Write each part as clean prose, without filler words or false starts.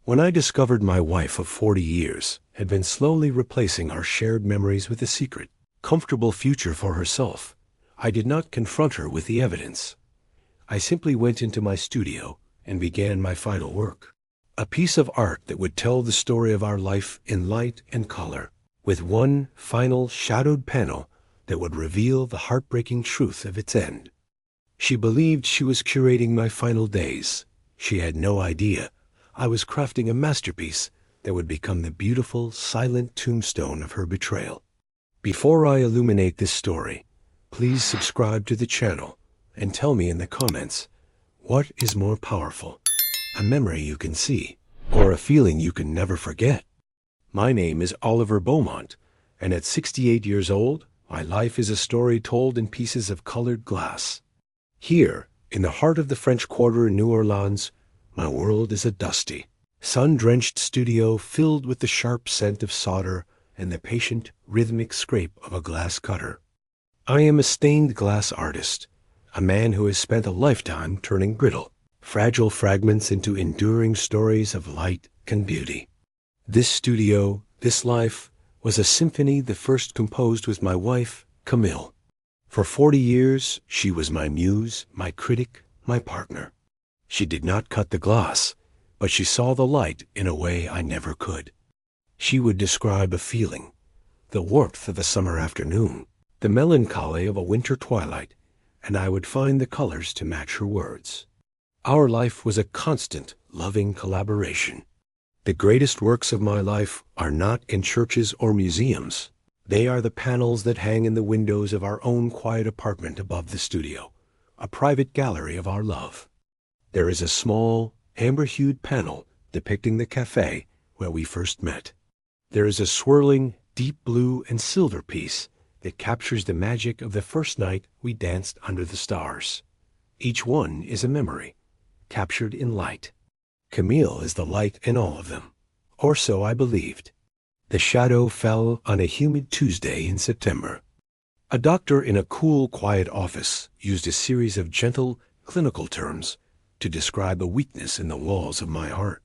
When I discovered my wife of 40 years had been slowly replacing our shared memories with a secret, comfortable future for herself, I did not confront her with the evidence. I simply went into my studio and began my final work. A piece of art that would tell the story of our life in light and color, with one final shadowed panel that would reveal the heartbreaking truth of its end. She believed she was curating my final days. She had no idea I was crafting a masterpiece that would become the beautiful, silent tombstone of her betrayal. Before I illuminate this story, please subscribe to the channel and tell me in the comments, what is more powerful, a memory you can see or a feeling you can never forget? My name is Oliver Beaumont, and at 68 years old, my life is a story told in pieces of colored glass. Here, in the heart of the French Quarter in New Orleans, my world is a dusty, sun-drenched studio filled with the sharp scent of solder and the patient, rhythmic scrape of a glass cutter. I am a stained glass artist, a man who has spent a lifetime turning brittle, fragile fragments into enduring stories of light and beauty. This studio, this life, was a symphony the first composed with my wife, Camille. For 40 years, she was my muse, my critic, my partner. She did not cut the glass, but she saw the light in a way I never could. She would describe a feeling, the warmth of a summer afternoon, the melancholy of a winter twilight, and I would find the colors to match her words. Our life was a constant, loving collaboration. The greatest works of my life are not in churches or museums. They are the panels that hang in the windows of our own quiet apartment above the studio, a private gallery of our love. There is a small, amber-hued panel depicting the cafe where we first met. There is a swirling, deep blue and silver piece that captures the magic of the first night we danced under the stars. Each one is a memory, captured in light. Camille is the light in all of them, or so I believed. The shadow fell on a humid Tuesday in September. A doctor in a cool, quiet office used a series of gentle, clinical terms to describe a weakness in the walls of my heart.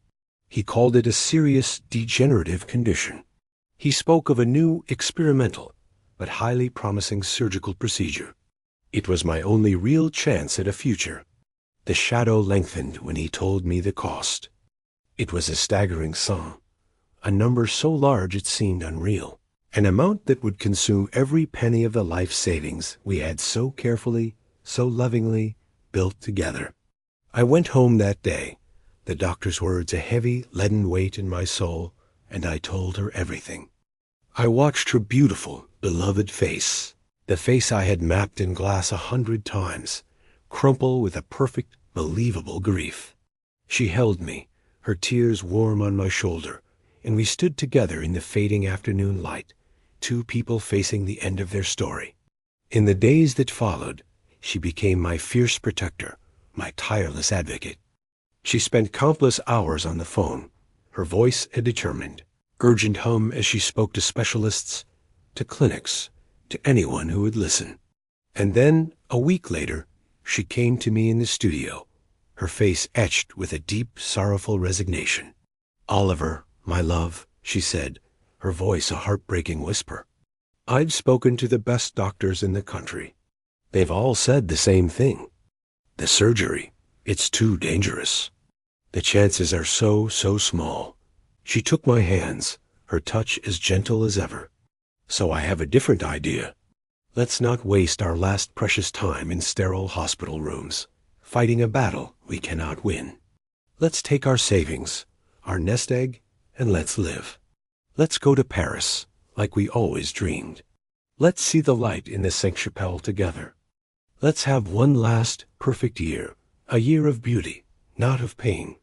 He called it a serious degenerative condition. He spoke of a new, experimental, but highly promising surgical procedure. It was my only real chance at a future. The shadow lengthened when he told me the cost. It was a staggering sum, a number so large it seemed unreal, an amount that would consume every penny of the life savings we had so carefully, so lovingly built together. I went home that day, the doctor's words a heavy, leaden weight in my soul, and I told her everything. I watched her beautiful, beloved face, the face I had mapped in glass 100 times, crumple with a perfect, believable grief. She held me, her tears warm on my shoulder, and we stood together in the fading afternoon light, two people facing the end of their story. In the days that followed, she became my fierce protector, my tireless advocate. She spent countless hours on the phone, her voice a determined, urgent hum as she spoke to specialists, to clinics, to anyone who would listen. And then, a week later, she came to me in the studio, her face etched with a deep, sorrowful resignation. "Oliver, my love," she said, her voice a heartbreaking whisper. "I've spoken to the best doctors in the country. They've all said the same thing. The surgery, it's too dangerous. The chances are so small." She took my hands, her touch as gentle as ever. "So I have a different idea. Let's not waste our last precious time in sterile hospital rooms, fighting a battle we cannot win. Let's take our savings, our nest egg, and let's live. Let's go to Paris, like we always dreamed. Let's see the light in the Sainte-Chapelle together. Let's have one last, perfect year, a year of beauty, not of pain."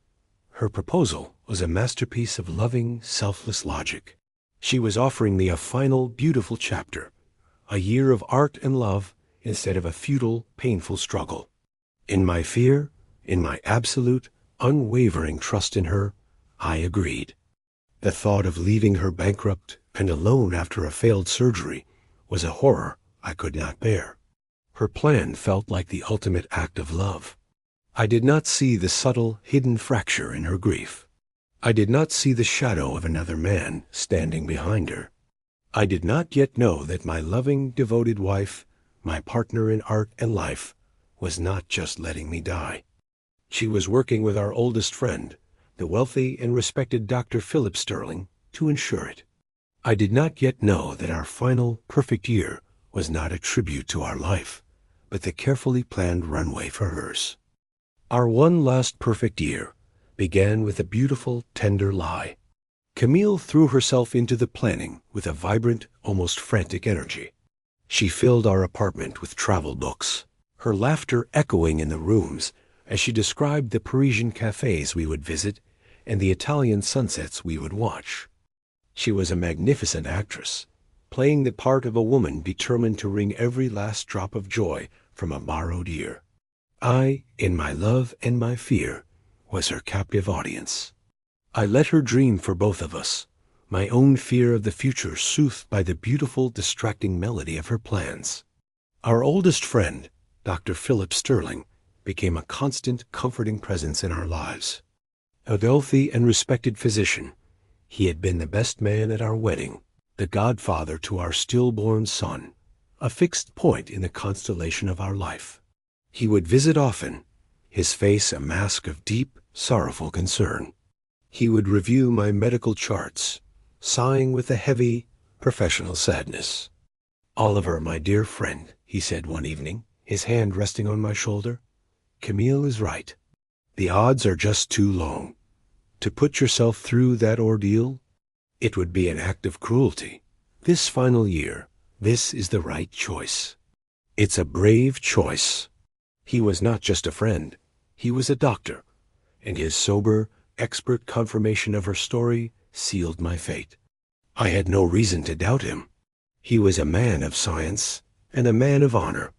Her proposal was a masterpiece of loving, selfless logic. She was offering me a final, beautiful chapter, a year of art and love instead of a futile, painful struggle. In my fear, in my absolute, unwavering trust in her, I agreed. The thought of leaving her bankrupt and alone after a failed surgery was a horror I could not bear. Her plan felt like the ultimate act of love. I did not see the subtle, hidden fracture in her grief. I did not see the shadow of another man standing behind her. I did not yet know that my loving, devoted wife, my partner in art and life, was not just letting me die. She was working with our oldest friend, the wealthy and respected Dr. Philip Sterling, to ensure it. I did not yet know that our final, perfect year was not a tribute to our life, but the carefully planned runway for hers. Our one last perfect year began with a beautiful, tender lie. Camille threw herself into the planning with a vibrant, almost frantic energy. She filled our apartment with travel books, her laughter echoing in the rooms as she described the Parisian cafes we would visit and the Italian sunsets we would watch. She was a magnificent actress, playing the part of a woman determined to wring every last drop of joy from a borrowed year. I, in my love and my fear, was her captive audience. I let her dream for both of us, my own fear of the future soothed by the beautiful, distracting melody of her plans. Our oldest friend, Dr. Philip Sterling, became a constant, comforting presence in our lives. A wealthy and respected physician, he had been the best man at our wedding, the godfather to our stillborn son, a fixed point in the constellation of our life. He would visit often, his face a mask of deep, sorrowful concern. He would review my medical charts, sighing with a heavy, professional sadness. "Oliver, my dear friend," he said one evening, his hand resting on my shoulder, "Camille is right. The odds are just too long. To put yourself through that ordeal, it would be an act of cruelty. This final year, this is the right choice. It's a brave choice." He was not just a friend, he was a doctor, and his sober, expert confirmation of her story sealed my fate. I had no reason to doubt him. He was a man of science and a man of honor.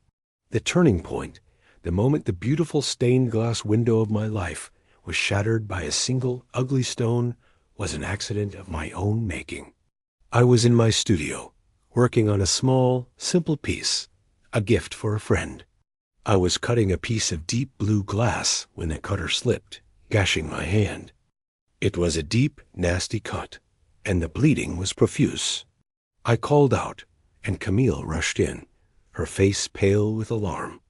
The turning point, the moment the beautiful stained glass window of my life was shattered by a single ugly stone, was an accident of my own making. I was in my studio, working on a small, simple piece, a gift for a friend. I was cutting a piece of deep blue glass when the cutter slipped, gashing my hand. It was a deep, nasty cut, and the bleeding was profuse. I called out, and Camille rushed in, her face pale with alarm.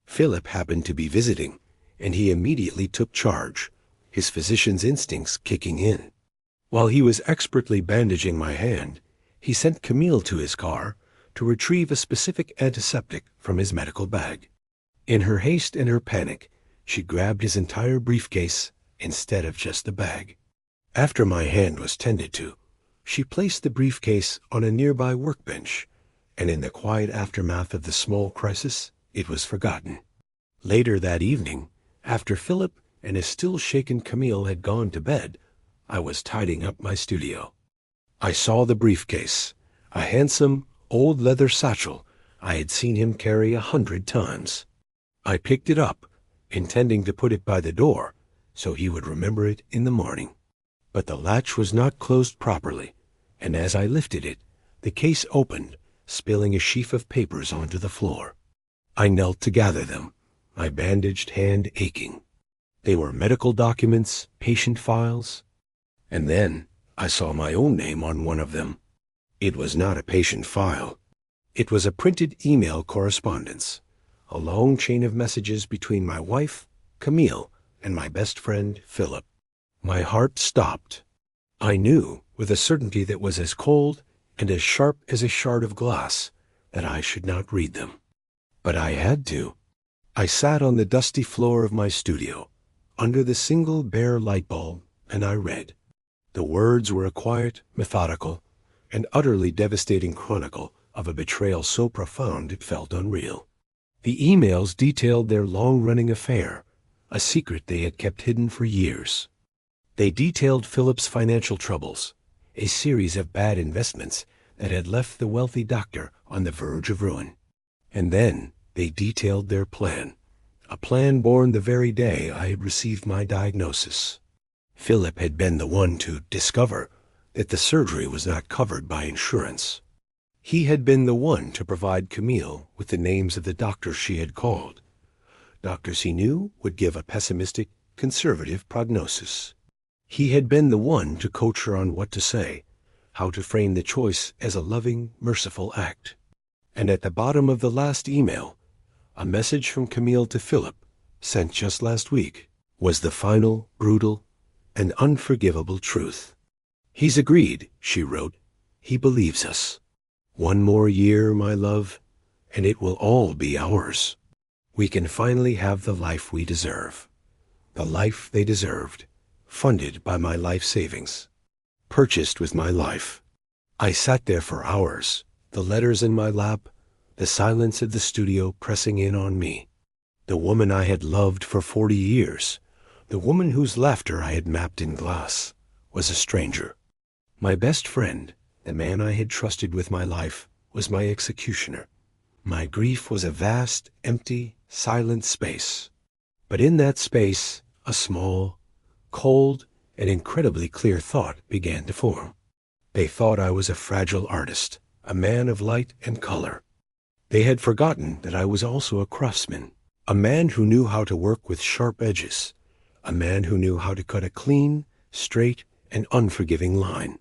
Philip happened to be visiting, and he immediately took charge, his physician's instincts kicking in. While he was expertly bandaging my hand, he sent Camille to his car to retrieve a specific antiseptic from his medical bag. In her haste and her panic, she grabbed his entire briefcase instead of just the bag. After my hand was tended to, she placed the briefcase on a nearby workbench, and in the quiet aftermath of the small crisis, it was forgotten. Later that evening, after Philip and his still-shaken Camille had gone to bed, I was tidying up my studio. I saw the briefcase, a handsome, old leather satchel I had seen him carry 100 times. I picked it up, intending to put it by the door, so he would remember it in the morning. But the latch was not closed properly, and as I lifted it, the case opened, spilling a sheaf of papers onto the floor. I knelt to gather them, my bandaged hand aching. They were medical documents, patient files, and then I saw my own name on one of them. It was not a patient file. It was a printed email correspondence, a long chain of messages between my wife, Camille, and my best friend, Philip. My heart stopped. I knew, with a certainty that was as cold and as sharp as a shard of glass, that I should not read them. But I had to. I sat on the dusty floor of my studio, under the single bare light bulb, and I read. The words were a quiet, methodical, and utterly devastating chronicle of a betrayal so profound it felt unreal. The emails detailed their long-running affair, a secret they had kept hidden for years. They detailed Philip's financial troubles, a series of bad investments that had left the wealthy doctor on the verge of ruin. And then they detailed their plan, a plan born the very day I had received my diagnosis. Philip had been the one to discover that the surgery was not covered by insurance. He had been the one to provide Camille with the names of the doctors she had called, doctors he knew would give a pessimistic, conservative prognosis. He had been the one to coach her on what to say, how to frame the choice as a loving, merciful act. And at the bottom of the last email, a message from Camille to Philip, sent just last week, was the final, brutal, and unforgivable truth. "He's agreed," she wrote. "He believes us. One more year, my love, and it will all be ours. We can finally have the life we deserve. The life they deserved, funded by my life savings, purchased with my life." I sat there for hours, the letters in my lap, the silence of the studio pressing in on me. The woman I had loved for 40 years, the woman whose laughter I had mapped in glass, was a stranger. My best friend, the man I had trusted with my life, was my executioner. My grief was a vast, empty, silent space. But in that space, a small, cold, and incredibly clear thought began to form. They thought I was a fragile artist, a man of light and color. They had forgotten that I was also a craftsman, a man who knew how to work with sharp edges, a man who knew how to cut a clean, straight, and unforgiving line.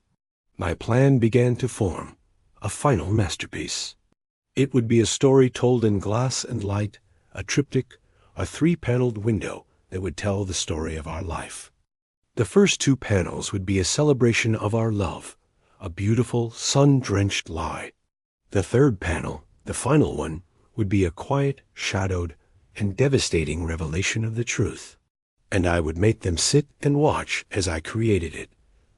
My plan began to form, a final masterpiece. It would be a story told in glass and light, a triptych, a 3-paneled window that would tell the story of our life. The first 2 panels would be a celebration of our love, a beautiful, sun-drenched lie. The 3rd panel, the final one, would be a quiet, shadowed, and devastating revelation of the truth. And I would make them sit and watch as I created it,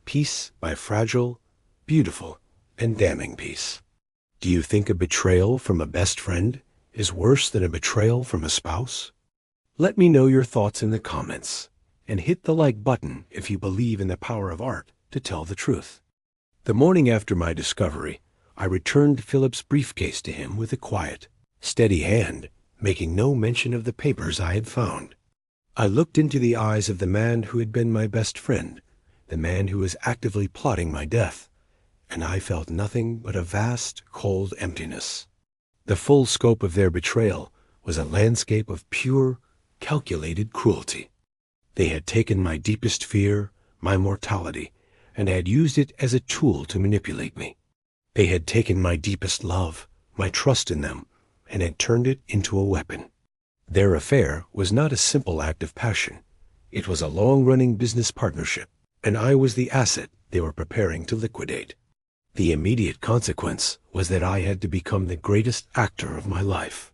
piece by fragile, beautiful, and damning piece. Do you think a betrayal from a best friend is worse than a betrayal from a spouse? Let me know your thoughts in the comments, and hit the like button if you believe in the power of art to tell the truth. The morning after my discovery, I returned Philip's briefcase to him with a quiet, steady hand, making no mention of the papers I had found. I looked into the eyes of the man who had been my best friend, the man who was actively plotting my death, and I felt nothing but a vast, cold emptiness. The full scope of their betrayal was a landscape of pure, calculated cruelty. They had taken my deepest fear, my mortality, and had used it as a tool to manipulate me. They had taken my deepest love, my trust in them, and had turned it into a weapon. Their affair was not a simple act of passion. It was a long-running business partnership, and I was the asset they were preparing to liquidate. The immediate consequence was that I had to become the greatest actor of my life.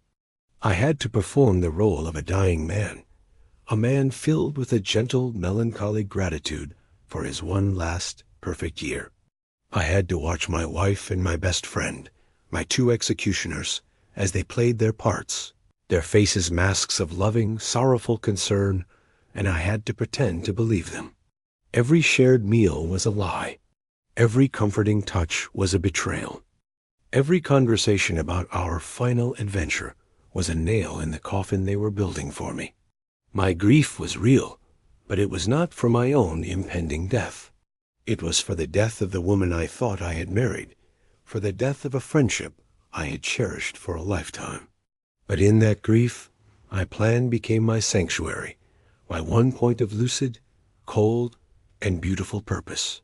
I had to perform the role of a dying man, a man filled with a gentle, melancholy gratitude for his one last, perfect year. I had to watch my wife and my best friend, my 2 executioners, as they played their parts, their faces masks of loving, sorrowful concern, and I had to pretend to believe them. Every shared meal was a lie. Every comforting touch was a betrayal. Every conversation about our final adventure was a nail in the coffin they were building for me. My grief was real, but it was not for my own impending death. It was for the death of the woman I thought I had married, for the death of a friendship I had cherished for a lifetime. But in that grief, my plan became my sanctuary, my one point of lucid, cold, and beautiful purpose.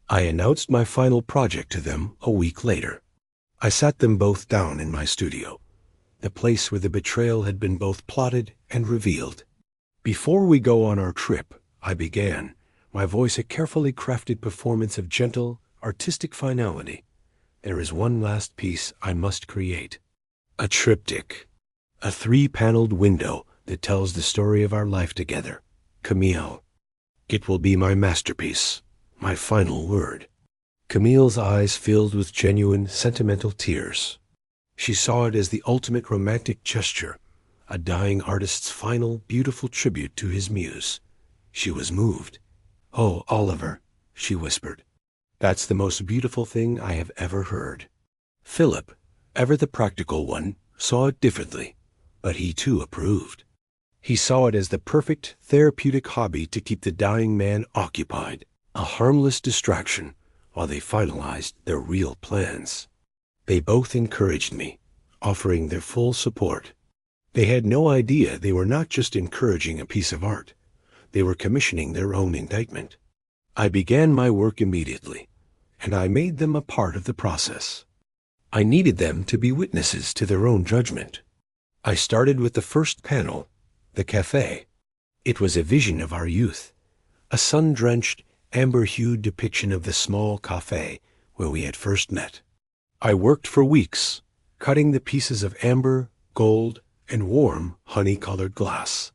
I announced my final project to them a week later. I sat them both down in my studio, the place where the betrayal had been both plotted and revealed. "Before we go on our trip," I began, my voice a carefully crafted performance of gentle, artistic finality, "there is one last piece I must create. A triptych. A 3-paneled window that tells the story of our life together. Camille. It will be my masterpiece, my final word." Camille's eyes filled with genuine, sentimental tears. She saw it as the ultimate romantic gesture, a dying artist's final, beautiful tribute to his muse. She was moved. "Oh, Oliver," she whispered, "that's the most beautiful thing I have ever heard." Philip, ever the practical one, saw it differently, but he too approved. He saw it as the perfect therapeutic hobby to keep the dying man occupied, a harmless distraction while they finalized their real plans. They both encouraged me, offering their full support. They had no idea they were not just encouraging a piece of art. They were commissioning their own indictment. I began my work immediately, and I made them a part of the process. I needed them to be witnesses to their own judgment. I started with the first panel, the café. It was a vision of our youth, a sun-drenched, amber-hued depiction of the small café where we had first met. I worked for weeks, cutting the pieces of amber, gold, and warm, honey-colored glass.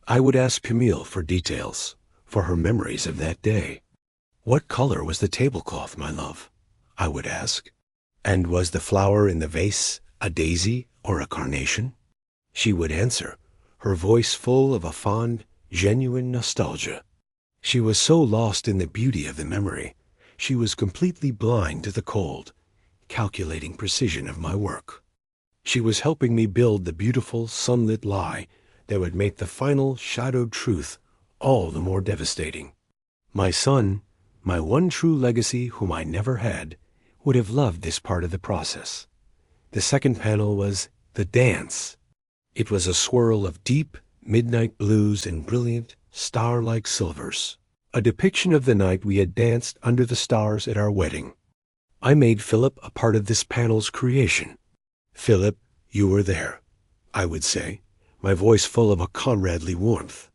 I would ask Camille for details, for her memories of that day. "What color was the tablecloth, my love?" I would ask. "And was the flower in the vase a daisy or a carnation?" She would answer, her voice full of a fond, genuine nostalgia. She was so lost in the beauty of the memory, she was completely blind to the cold, calculating precision of my work. She was helping me build the beautiful, sunlit lie that would make the final, shadowed truth all the more devastating. My son, my one true legacy whom I never had, would have loved this part of the process. The second panel was the dance. It was a swirl of deep, midnight blues and brilliant, star-like silvers, a depiction of the night we had danced under the stars at our wedding. I made Philip a part of this panel's creation. "Philip, you were there," I would say, my voice full of a comradely warmth.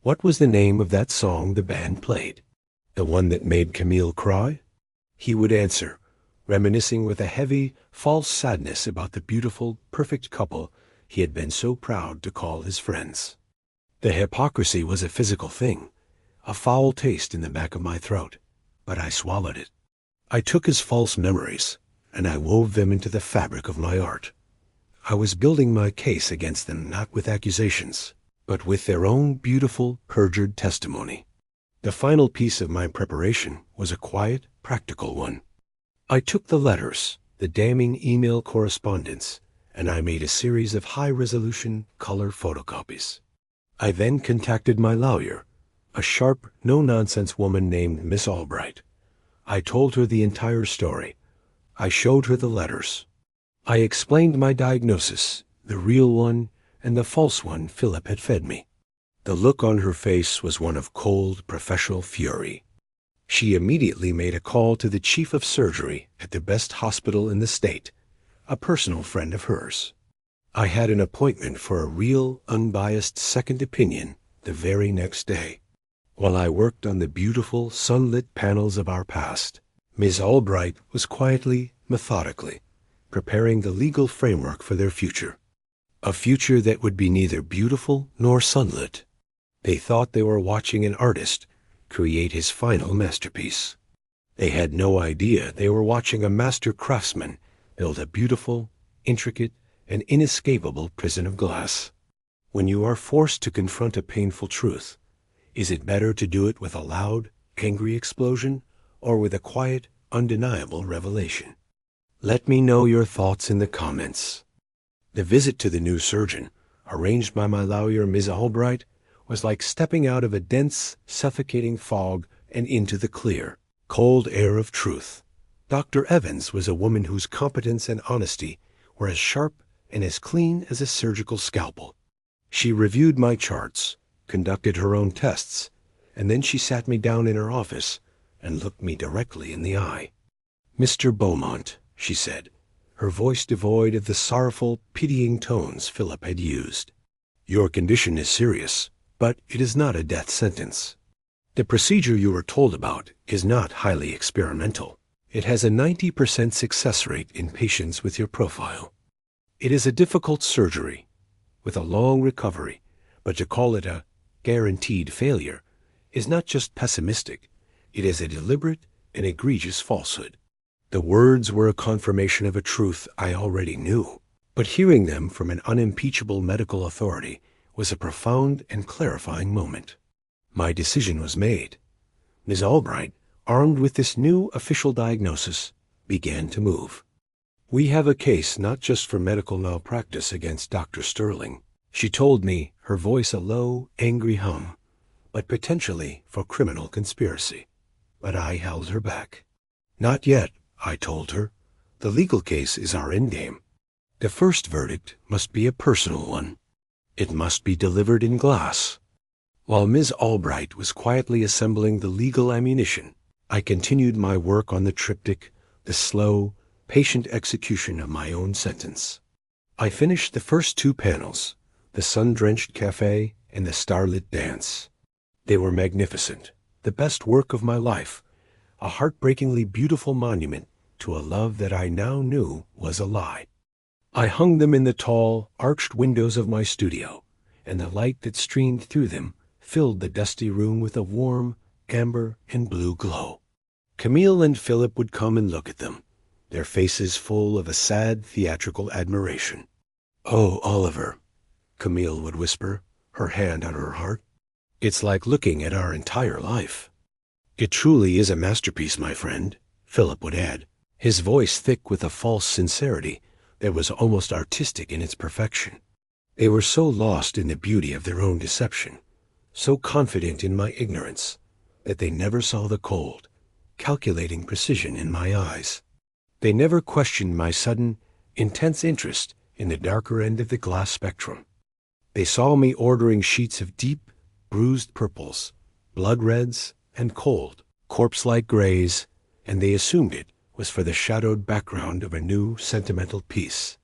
"What was the name of that song the band played? The one that made Camille cry?" He would answer, reminiscing with a heavy, false sadness about the beautiful, perfect couple he had been so proud to call his friends. The hypocrisy was a physical thing, a foul taste in the back of my throat, but I swallowed it. I took his false memories, and I wove them into the fabric of my art. I was building my case against them not with accusations, but with their own beautiful, perjured testimony. The final piece of my preparation was a quiet, practical one. I took the letters, the damning email correspondence, and I made a series of high-resolution color photocopies. I then contacted my lawyer, a sharp, no-nonsense woman named Miss Albright. I told her the entire story. I showed her the letters. I explained my diagnosis, the real one and the false one Philip had fed me. The look on her face was one of cold, professional fury. She immediately made a call to the chief of surgery at the best hospital in the state, a personal friend of hers. I had an appointment for a real, unbiased second opinion the very next day. While I worked on the beautiful, sunlit panels of our past, Ms. Albright was quietly, methodically, preparing the legal framework for their future. A future that would be neither beautiful nor sunlit. They thought they were watching an artist create his final masterpiece. They had no idea they were watching a master craftsman build a beautiful, intricate, and inescapable prison of glass. When you are forced to confront a painful truth, is it better to do it with a loud, angry explosion or with a quiet, undeniable revelation? Let me know your thoughts in the comments. The visit to the new surgeon, arranged by my lawyer, Ms. Albright, was like stepping out of a dense, suffocating fog and into the clear, cold air of truth. Dr. Evans was a woman whose competence and honesty were as sharp and as clean as a surgical scalpel. She reviewed my charts, conducted her own tests, and then she sat me down in her office and looked me directly in the eye. "Mr. Beaumont," she said, her voice devoid of the sorrowful, pitying tones Philip had used, "your condition is serious, but it is not a death sentence. The procedure you were told about is not highly experimental. It has a 90% success rate in patients with your profile. It is a difficult surgery, with a long recovery, but to call it a guaranteed failure is not just pessimistic, it is a deliberate and egregious falsehood." The words were a confirmation of a truth I already knew, but hearing them from an unimpeachable medical authority was a profound and clarifying moment. My decision was made. Ms. Albright, armed with this new official diagnosis, began to move. "We have a case not just for medical malpractice against Dr. Sterling," she told me, her voice a low, angry hum, "but potentially for criminal conspiracy." But I held her back. "Not yet," I told her. "The legal case is our endgame. The first verdict must be a personal one. It must be delivered in glass." While Ms. Albright was quietly assembling the legal ammunition, I continued my work on the triptych, the slow, patient execution of my own sentence. I finished the first two panels, the sun-drenched cafe and the starlit dance. They were magnificent, the best work of my life, a heartbreakingly beautiful monument to a love that I now knew was a lie. I hung them in the tall, arched windows of my studio, and the light that streamed through them filled the dusty room with a warm, amber and blue glow. Camille and Philip would come and look at them, their faces full of a sad theatrical admiration. "Oh, Oliver," Camille would whisper, her hand on her heart. "It's like looking at our entire life." "It truly is a masterpiece, my friend," Philip would add, his voice thick with a false sincerity that was almost artistic in its perfection. They were so lost in the beauty of their own deception, so confident in my ignorance, that they never saw the cold, calculating precision in my eyes. They never questioned my sudden, intense interest in the darker end of the glass spectrum. They saw me ordering sheets of deep, bruised purples, blood reds, and cold, corpse-like grays, and they assumed it was for the shadowed background of a new sentimental piece.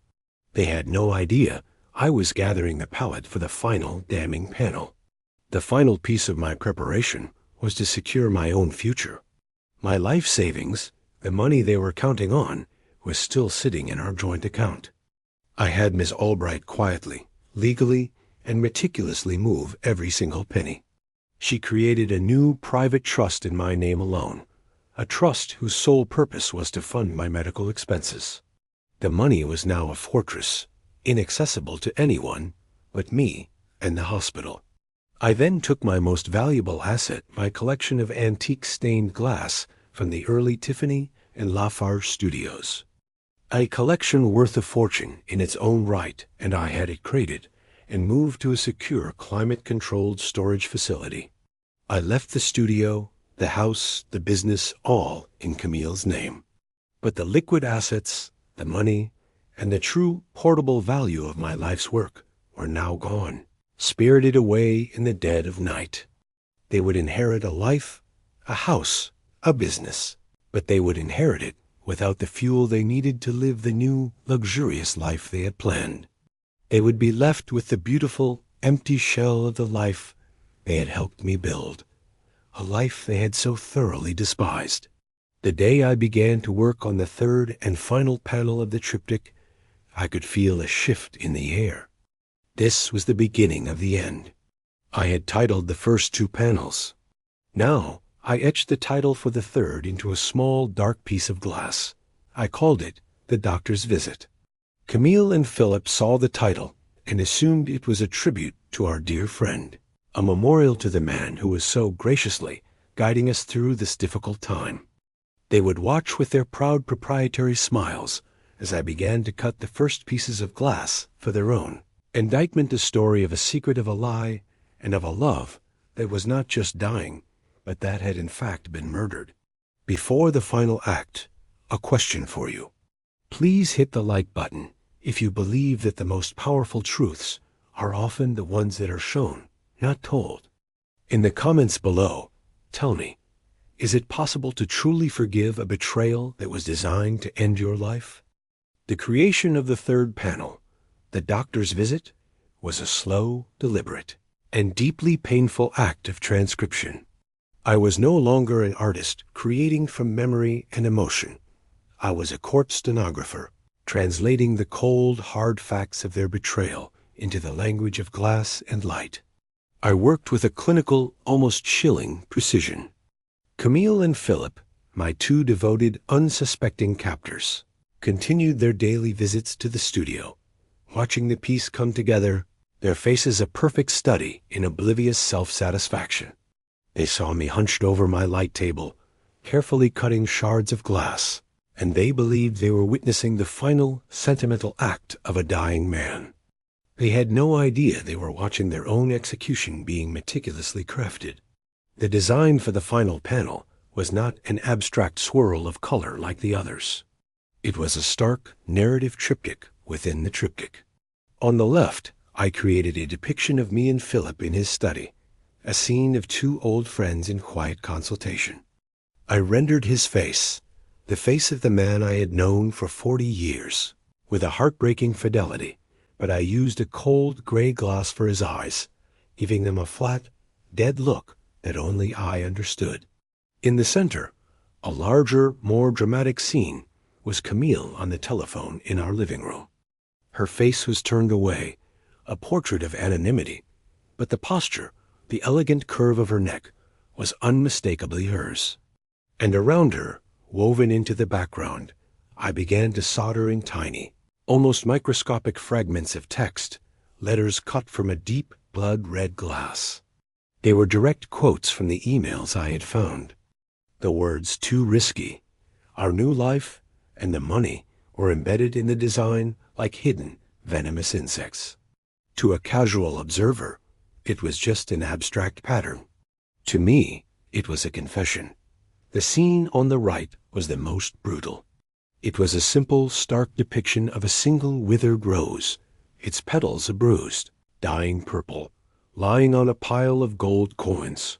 They had no idea I was gathering the palette for the final damning panel. The final piece of my preparation was to secure my own future. My life savings, the money they were counting on, was still sitting in our joint account. I had Miss Albright quietly, legally, and meticulously move every single penny. She created a new private trust in my name alone, a trust whose sole purpose was to fund my medical expenses. The money was now a fortress, inaccessible to anyone but me and the hospital. I then took my most valuable asset, my collection of antique stained glass from the early Tiffany and Lafarge studios. A collection worth a fortune in its own right, and I had it crated and moved to a secure climate-controlled storage facility. I left the studio, the house, the business, all in Camille's name. But the liquid assets, the money, and the true portable value of my life's work were now gone, spirited away in the dead of night. They would inherit a life, a house, a business, but they would inherit it without the fuel they needed to live the new, luxurious life they had planned. They would be left with the beautiful, empty shell of the life they had helped me build, a life they had so thoroughly despised. The day I began to work on the third and final panel of the triptych, I could feel a shift in the air. This was the beginning of the end. I had titled the first two panels. Now I etched the title for the third into a small, dark piece of glass. I called it The Doctor's Visit. Camille and Philip saw the title and assumed it was a tribute to our dear friend, a memorial to the man who was so graciously guiding us through this difficult time. They would watch with their proud proprietary smiles as I began to cut the first pieces of glass for their own. Indictment, a story of a secret, of a lie, and of a love that was not just dying, but that had in fact been murdered. Before the final act, a question for you. Please hit the like button if you believe that the most powerful truths are often the ones that are shown, not told. In the comments below, tell me, is it possible to truly forgive a betrayal that was designed to end your life? The creation of the third panel, The Doctor's Visit, was a slow, deliberate, and deeply painful act of transcription. I was no longer an artist creating from memory and emotion. I was a court stenographer, translating the cold, hard facts of their betrayal into the language of glass and light. I worked with a clinical, almost chilling precision. Camille and Philip, my two devoted, unsuspecting captors, continued their daily visits to the studio, watching the piece come together, their faces a perfect study in oblivious self-satisfaction. They saw me hunched over my light table, carefully cutting shards of glass, and they believed they were witnessing the final, sentimental act of a dying man. They had no idea they were watching their own execution being meticulously crafted. The design for the final panel was not an abstract swirl of color like the others. It was a stark, narrative triptych within the triptych. On the left, I created a depiction of me and Philip in his study, a scene of two old friends in quiet consultation. I rendered his face, the face of the man I had known for 40 years, with a heartbreaking fidelity, but I used a cold gray glass for his eyes, giving them a flat, dead look that only I understood. In the center, a larger, more dramatic scene, was Camille on the telephone in our living room. Her face was turned away, a portrait of anonymity, but the posture, the elegant curve of her neck, was unmistakably hers. And around her, woven into the background, I began to solder in tiny, almost microscopic fragments of text, letters cut from a deep blood-red glass. They were direct quotes from the emails I had found. The words "too risky," "our new life," and "the money" were embedded in the design like hidden, venomous insects. To a casual observer, it was just an abstract pattern. To me, it was a confession. The scene on the right was the most brutal. It was a simple, stark depiction of a single withered rose, its petals a bruised, dying purple, lying on a pile of gold coins.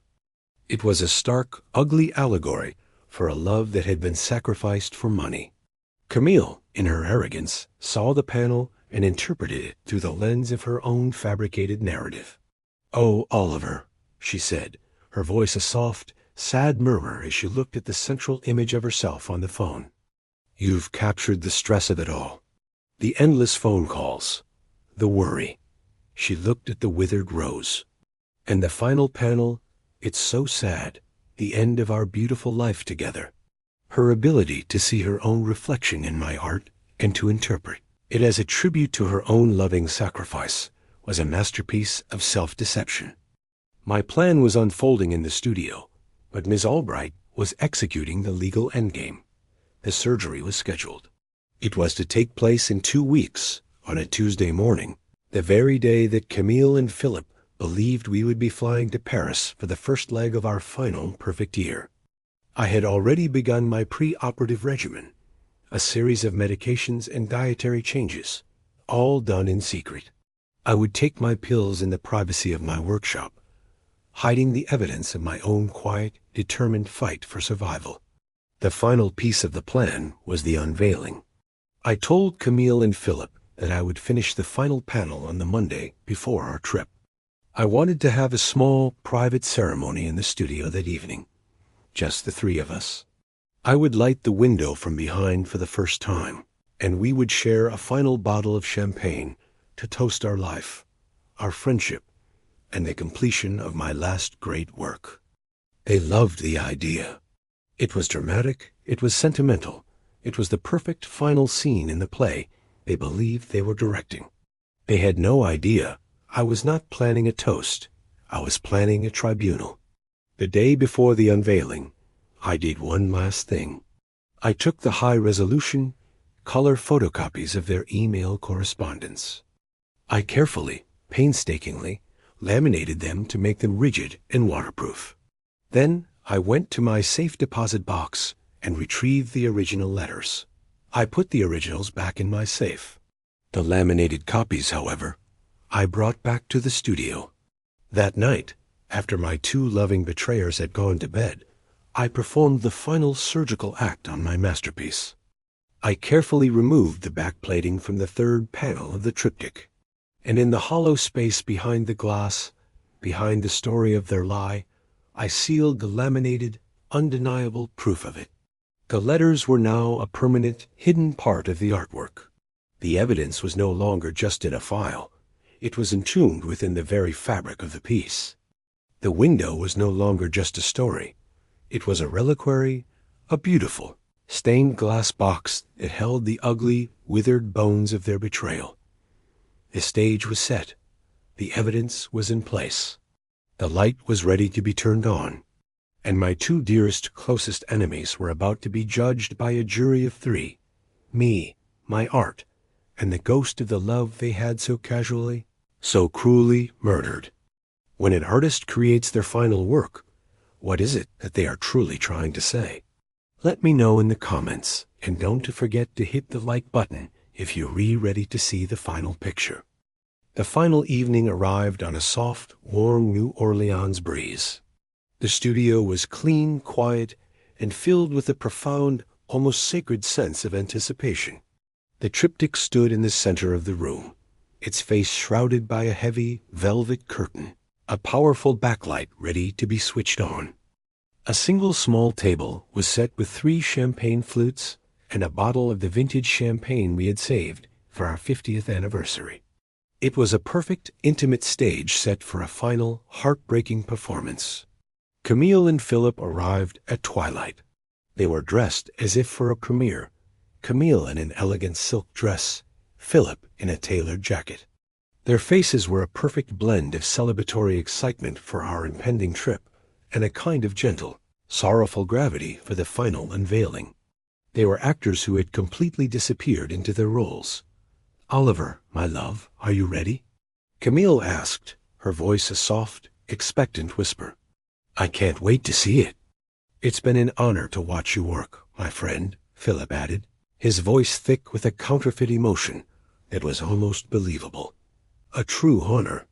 It was a stark, ugly allegory for a love that had been sacrificed for money. Camille, in her arrogance, saw the panel and interpreted it through the lens of her own fabricated narrative. "Oh, Oliver," she said, her voice a soft, sad murmur as she looked at the central image of herself on the phone. "You've captured the stress of it all. The endless phone calls, the worry." She looked at the withered rose. "And the final panel, it's so sad, the end of our beautiful life together." Her ability to see her own reflection in my art and to interpret it as a tribute to her own loving sacrifice was a masterpiece of self-deception. My plan was unfolding in the studio, but Ms. Albright was executing the legal endgame. The surgery was scheduled. It was to take place in 2 weeks, on a Tuesday morning, the very day that Camille and Philip believed we would be flying to Paris for the first leg of our final perfect year. I had already begun my pre-operative regimen, a series of medications and dietary changes, all done in secret. I would take my pills in the privacy of my workshop, hiding the evidence of my own quiet, determined fight for survival. The final piece of the plan was the unveiling. I told Camille and Philip that I would finish the final panel on the Monday before our trip. I wanted to have a small, private ceremony in the studio that evening, just the 3 of us. I would light the window from behind for the first time, and we would share a final bottle of champagne to toast our life, our friendship, and the completion of my last great work. They loved the idea. It was dramatic, it was sentimental, it was the perfect final scene in the play they believed they were directing. They had no idea I was not planning a toast, I was planning a tribunal. The day before the unveiling, I did one last thing. I took the high-resolution, color photocopies of their email correspondence. I carefully, painstakingly, laminated them to make them rigid and waterproof. Then I went to my safe deposit box and retrieved the original letters. I put the originals back in my safe. The laminated copies, however, I brought back to the studio. That night, after my 2 loving betrayers had gone to bed, I performed the final surgical act on my masterpiece. I carefully removed the backplating from the 3rd panel of the triptych, and in the hollow space behind the glass, behind the story of their lie, I sealed the laminated, undeniable proof of it. The letters were now a permanent, hidden part of the artwork. The evidence was no longer just in a file. It was entombed within the very fabric of the piece. The window was no longer just a story. It was a reliquary, a beautiful, stained glass box that held the ugly, withered bones of their betrayal. The stage was set. The evidence was in place. The light was ready to be turned on, and my 2 dearest, closest enemies were about to be judged by a jury of 3, me, my art, and the ghost of the love they had so casually, so cruelly murdered. When an artist creates their final work, what is it that they are truly trying to say? Let me know in the comments, and don't forget to hit the like button if you're ready to see the final picture. The final evening arrived on a soft, warm New Orleans breeze. The studio was clean, quiet, and filled with a profound, almost sacred sense of anticipation. The triptych stood in the center of the room, its face shrouded by a heavy, velvet curtain, a powerful backlight ready to be switched on. A single small table was set with 3 champagne flutes and a bottle of the vintage champagne we had saved for our 50th anniversary. It was a perfect, intimate stage set for a final, heartbreaking performance. Camille and Philip arrived at twilight. They were dressed as if for a premiere, Camille in an elegant silk dress, Philip in a tailored jacket. Their faces were a perfect blend of celebratory excitement for our impending trip and a kind of gentle, sorrowful gravity for the final unveiling. They were actors who had completely disappeared into their roles. "Oliver, my love, are you ready?" Camille asked, her voice a soft, expectant whisper. "I can't wait to see it." "It's been an honor to watch you work, my friend," Philip added, his voice thick with a counterfeit emotion that was almost believable. "A true honor."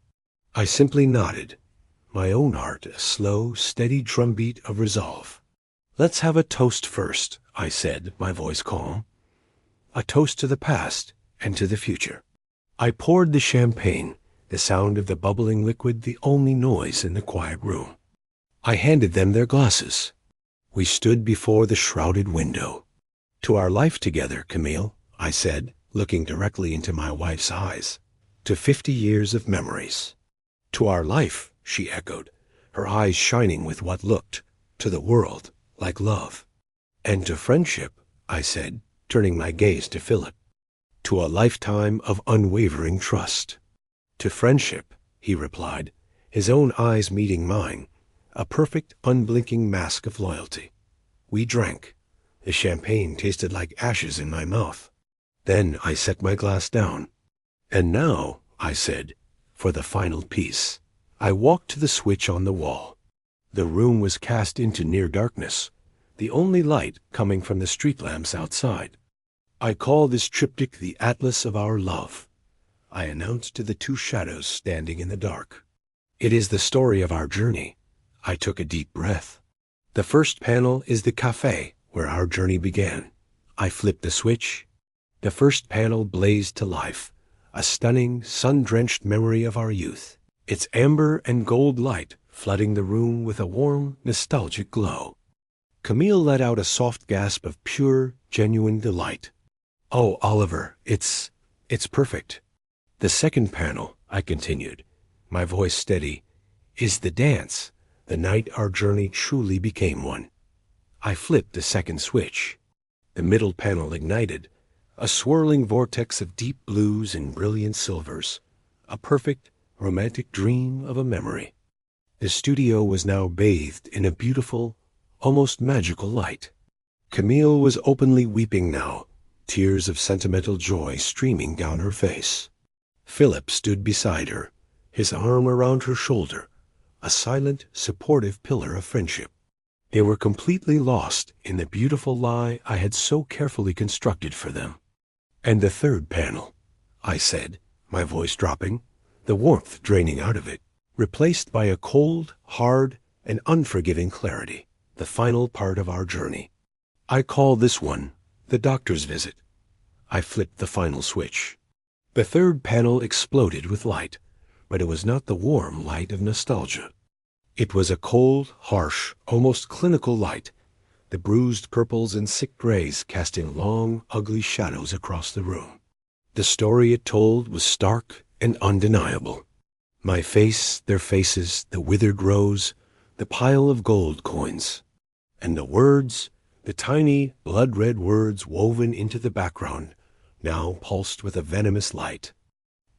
I simply nodded, my own heart a slow, steady drumbeat of resolve. "Let's have a toast first," I said, my voice calm. "A toast to the past and to the future." I poured the champagne, the sound of the bubbling liquid the only noise in the quiet room. I handed them their glasses. We stood before the shrouded window. "To our life together, Camille," I said, looking directly into my wife's eyes. "To 50 years of memories." "To our life," she echoed, her eyes shining with what looked, to the world, like love. "And to friendship," I said, turning my gaze to Philip. "To a lifetime of unwavering trust." "To friendship," he replied, his own eyes meeting mine, a perfect, unblinking mask of loyalty. We drank. The champagne tasted like ashes in my mouth. Then I set my glass down. "And now," I said, "for the final piece." I walked to the switch on the wall. The room was cast into near darkness, the only light coming from the street lamps outside. "I call this triptych the Atlas of our love," I announced to the 2 shadows standing in the dark. "It is the story of our journey." I took a deep breath. "The first panel is the café where our journey began." I flipped the switch. The first panel blazed to life, a stunning, sun-drenched memory of our youth, its amber and gold light flooding the room with a warm, nostalgic glow. Camille let out a soft gasp of pure, genuine delight. "Oh, Oliver, it's perfect." "The second panel," I continued, my voice steady, "is the dance, the night our journey truly became one." I flipped the second switch. The middle panel ignited, a swirling vortex of deep blues and brilliant silvers, a perfect, romantic dream of a memory. The studio was now bathed in a beautiful, almost magical light. Camille was openly weeping now, tears of sentimental joy streaming down her face. Philip stood beside her, his arm around her shoulder, a silent, supportive pillar of friendship. They were completely lost in the beautiful lie I had so carefully constructed for them. "And the third panel," I said, my voice dropping, the warmth draining out of it, replaced by a cold, hard, and unforgiving clarity, the final part of our journey. "I call this one the doctor's visit." I flipped the final switch. The third panel exploded with light, but it was not the warm light of nostalgia. It was a cold, harsh, almost clinical light, the bruised purples and sick grays casting long, ugly shadows across the room. The story it told was stark and undeniable. My face, their faces, the withered rose, the pile of gold coins. And the words, the tiny, blood-red words woven into the background, now pulsed with a venomous light.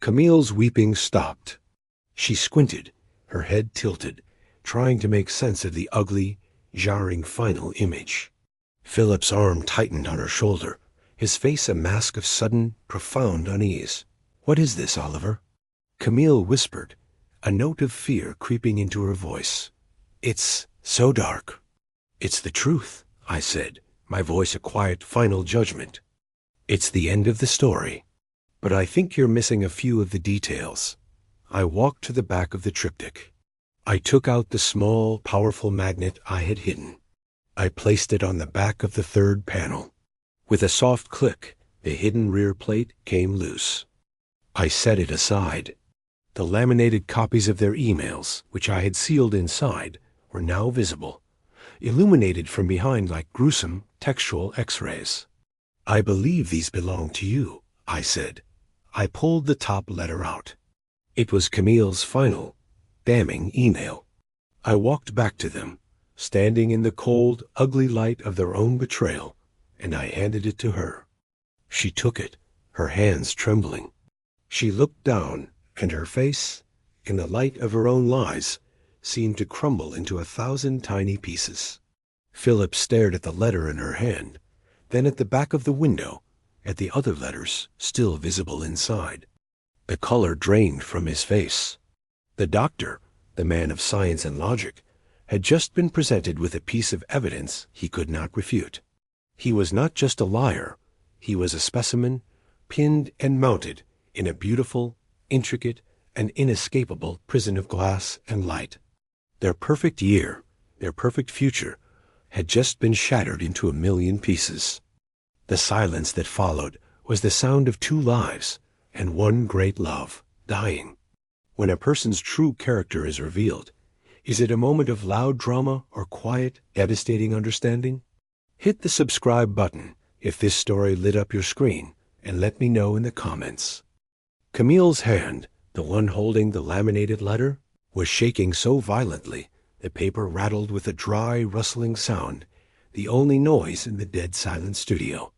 Camille's weeping stopped. She squinted, her head tilted, trying to make sense of the ugly, jarring final image. Philip's arm tightened on her shoulder, his face a mask of sudden, profound unease. "What is this, Oliver?" Camille whispered, a note of fear creeping into her voice. "It's so dark." "It's the truth," I said, my voice a quiet, final judgment. "It's the end of the story. But I think you're missing a few of the details." I walked to the back of the triptych. I took out the small, powerful magnet I had hidden. I placed it on the back of the third panel. With a soft click, the hidden rear plate came loose. I set it aside. The laminated copies of their emails, which I had sealed inside, were now visible, illuminated from behind like gruesome textual X-rays. "I believe these belong to you," I said. I pulled the top letter out. It was Camille's final, damning email. I walked back to them, standing in the cold, ugly light of their own betrayal, and I handed it to her. She took it, her hands trembling. She looked down, and her face, in the light of her own lies, seemed to crumble into 1,000 tiny pieces. Philip stared at the letter in her hand, then at the back of the window, at the other letters still visible inside. The color drained from his face. The doctor, the man of science and logic, had just been presented with a piece of evidence he could not refute. He was not just a liar, he was a specimen, pinned and mounted in a beautiful, intricate, and inescapable prison of glass and light. Their perfect year, their perfect future, had just been shattered into 1,000,000 pieces. The silence that followed was the sound of 2 lives and 1 great love dying. When a person's true character is revealed, is it a moment of loud drama or quiet, devastating understanding? Hit the subscribe button if this story lit up your screen, and let me know in the comments. Camille's hand, the one holding the laminated letter, was shaking so violently the paper rattled with a dry, rustling sound, the only noise in the dead silent studio.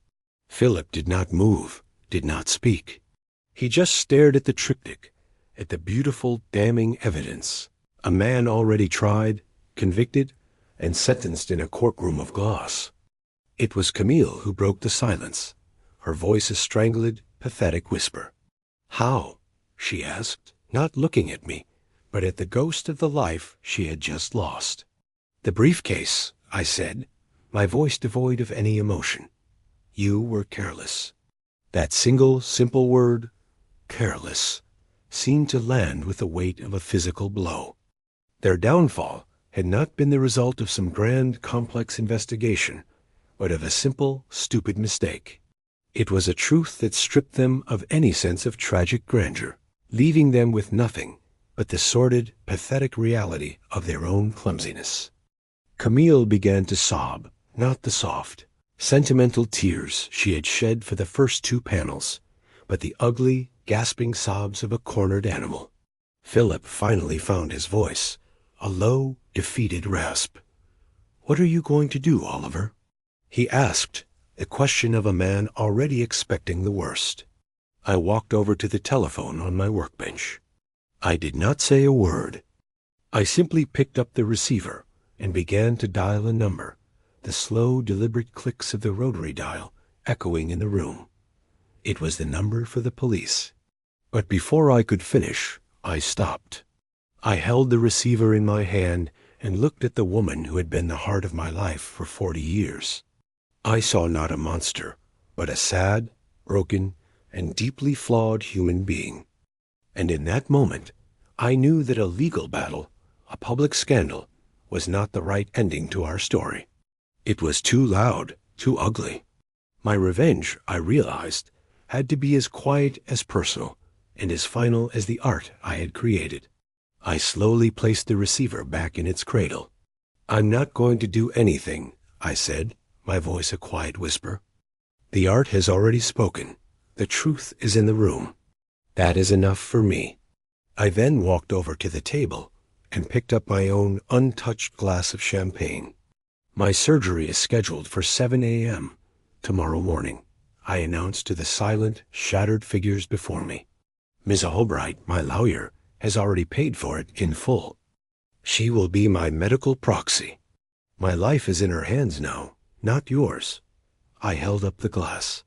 Philip did not move, did not speak. He just stared at the triptych, at the beautiful, damning evidence. A man already tried, convicted, and sentenced in a courtroom of glass. It was Camille who broke the silence, her voice a strangled, pathetic whisper. "How?" she asked, not looking at me, but at the ghost of the life she had just lost. "The briefcase," I said, my voice devoid of any emotion. "You were careless." That single, simple word, careless, seemed to land with the weight of a physical blow. Their downfall had not been the result of some grand, complex investigation, but of a simple, stupid mistake. It was a truth that stripped them of any sense of tragic grandeur, leaving them with nothing but the sordid, pathetic reality of their own clumsiness. Camille began to sob, not the soft, sentimental tears she had shed for the first 2 panels, but the ugly, gasping sobs of a cornered animal. Philip finally found his voice, a low, defeated rasp. "What are you going to do, Oliver?" he asked, the question of a man already expecting the worst. I walked over to the telephone on my workbench. I did not say a word. I simply picked up the receiver and began to dial a number, the slow, deliberate clicks of the rotary dial echoing in the room. It was the number for the police. But before I could finish, I stopped. I held the receiver in my hand and looked at the woman who had been the heart of my life for 40 years. I saw not a monster, but a sad, broken, and deeply flawed human being. And in that moment, I knew that a legal battle, a public scandal, was not the right ending to our story. It was too loud, too ugly. My revenge, I realized, had to be as quiet as personal, and as final as the art I had created. I slowly placed the receiver back in its cradle. "I'm not going to do anything," I said, my voice a quiet whisper. "The art has already spoken. The truth is in the room. That is enough for me." I then walked over to the table and picked up my own untouched glass of champagne. "My surgery is scheduled for 7 a.m. tomorrow morning," I announced to the silent, shattered figures before me. "Miss Albright, my lawyer, has already paid for it in full. She will be my medical proxy. My life is in her hands now, not yours." I held up the glass.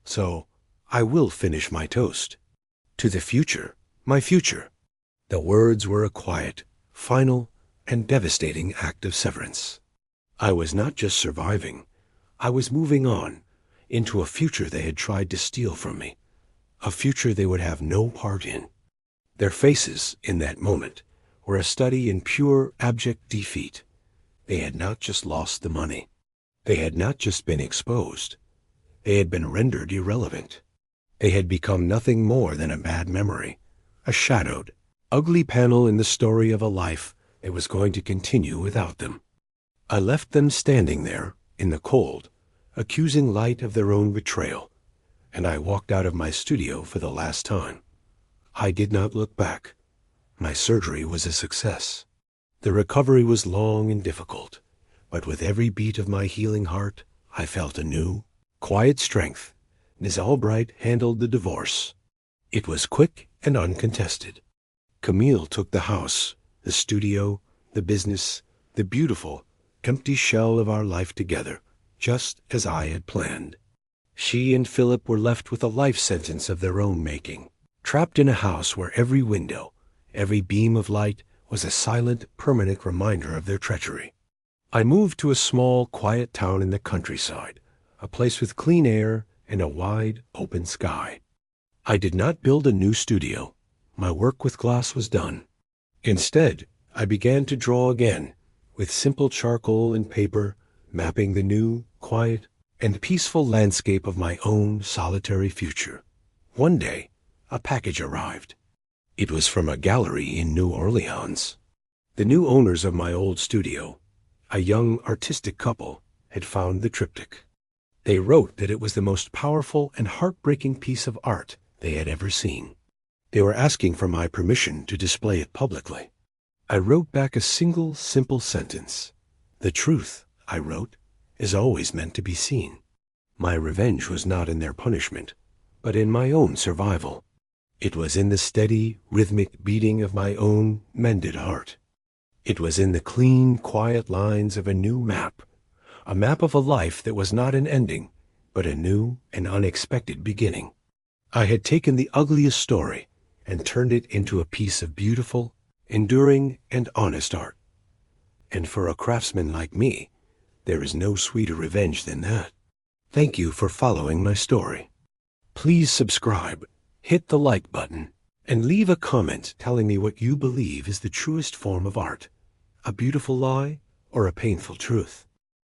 "So, I will finish my toast. To the future, my future." The words were a quiet, final, and devastating act of severance. I was not just surviving. I was moving on, into a future they had tried to steal from me, a future they would have no part in. Their faces, in that moment, were a study in pure, abject defeat. They had not just lost the money. They had not just been exposed. They had been rendered irrelevant. They had become nothing more than a bad memory, a shadowed, ugly panel in the story of a life that was going to continue without them. I left them standing there, in the cold, accusing light of their own betrayal, and I walked out of my studio for the last time. I did not look back. My surgery was a success. The recovery was long and difficult, but with every beat of my healing heart, I felt a new, quiet strength. Miss Albright handled the divorce. It was quick and uncontested. Camille took the house, the studio, the business, the beautiful, empty shell of our life together, just as I had planned. She and Philip were left with a life sentence of their own making, trapped in a house where every window, every beam of light was a silent, permanent reminder of their treachery. I moved to a small, quiet town in the countryside, a place with clean air and a wide, open sky. I did not build a new studio. My work with glass was done. Instead, I began to draw again, with simple charcoal and paper, mapping the new, quiet, and peaceful landscape of my own solitary future. One day, a package arrived. It was from a gallery in New Orleans. The new owners of my old studio, a young artistic couple, had found the triptych. They wrote that it was the most powerful and heartbreaking piece of art they had ever seen. They were asking for my permission to display it publicly. I wrote back a single, simple sentence. "The truth," I wrote, "is always meant to be seen." My revenge was not in their punishment, but in my own survival. It was in the steady, rhythmic beating of my own mended heart. It was in the clean, quiet lines of a new map, a map of a life that was not an ending, but a new and unexpected beginning. I had taken the ugliest story and turned it into a piece of beautiful, enduring, and honest art. And for a craftsman like me, there is no sweeter revenge than that. Thank you for following my story. Please subscribe, hit the like button, and leave a comment telling me what you believe is the truest form of art, a beautiful lie or a painful truth.